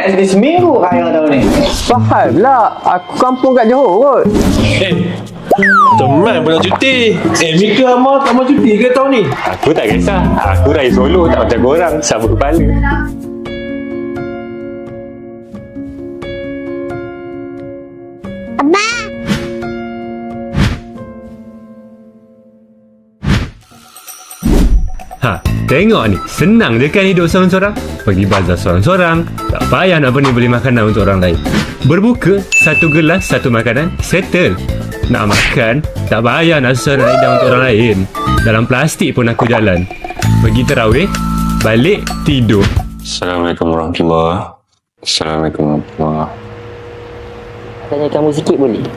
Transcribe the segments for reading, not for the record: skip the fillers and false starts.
kat sini seminggu raya tahun ni. Faham lah, aku kampung kat Johor kot. Teman pun nak cuti. Mika Amar tak mau cuti ke tahun ni? Aku tak kisah. Aku raya solo tak macam korang. Sabut kepala. Tengok ni, senang je kan hidup seorang-seorang. Pergi bazar seorang-seorang, tak payah nak beli makanan untuk orang lain. Berbuka, satu gelas, satu makanan, settle. Nak makan, tak payah nak susah nak hidang untuk orang lain. Dalam plastik pun aku jalan. Pergi tarawih, balik, tidur. Assalamualaikum warahmatullahi. Assalamualaikum warahmatullahi. Tanya kamu sikit boleh?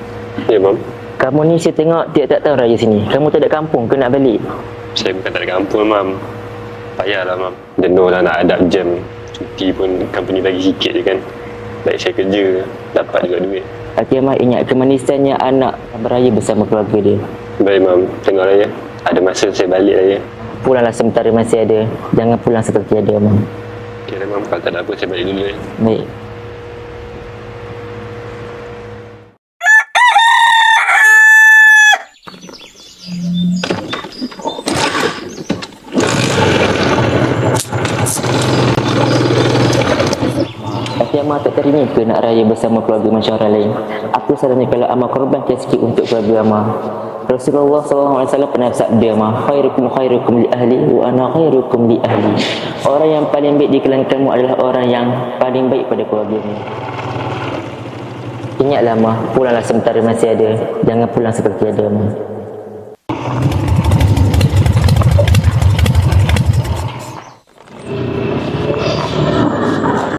Ya, Mam. Kamu ni saya tengok tiap-tiap tahun raya sini. Kamu tak ada kampung ke nak balik? Saya bukan tak ada kampung, Mam. Payahlah, Mam. Jenuh lah nak adapt jam. Cuti pun company bagi sikit je kan. Baik saya kerja, dapat juga duit. Okey, Mak ingat kemanisannya anak beraya bersama keluarga dia. Baik, Mam. Tengoklah ya. Ada masa saya balik lah ya. Pulanglah sementara masih ada. Jangan pulang seperti ada, Mak. Okey lah, Mam. Kalau tak ada apa, saya balik dulu ya. Baik. Amar tak teringin ke nak raya bersama keluarga macam orang lain? Apa salahnya kalau Amar korbankan sikit untuk keluarga Amar? Rasulullah SAW pernah bersabda, Amar, khairukum li ahli wa ana khairukum li ahli. Orang yang paling baik di kalangan kamu adalah orang yang paling baik pada keluarganya. Ingatlah, Amar, pulanglah sementara masih ada. Jangan pulang seperti ada, Amar.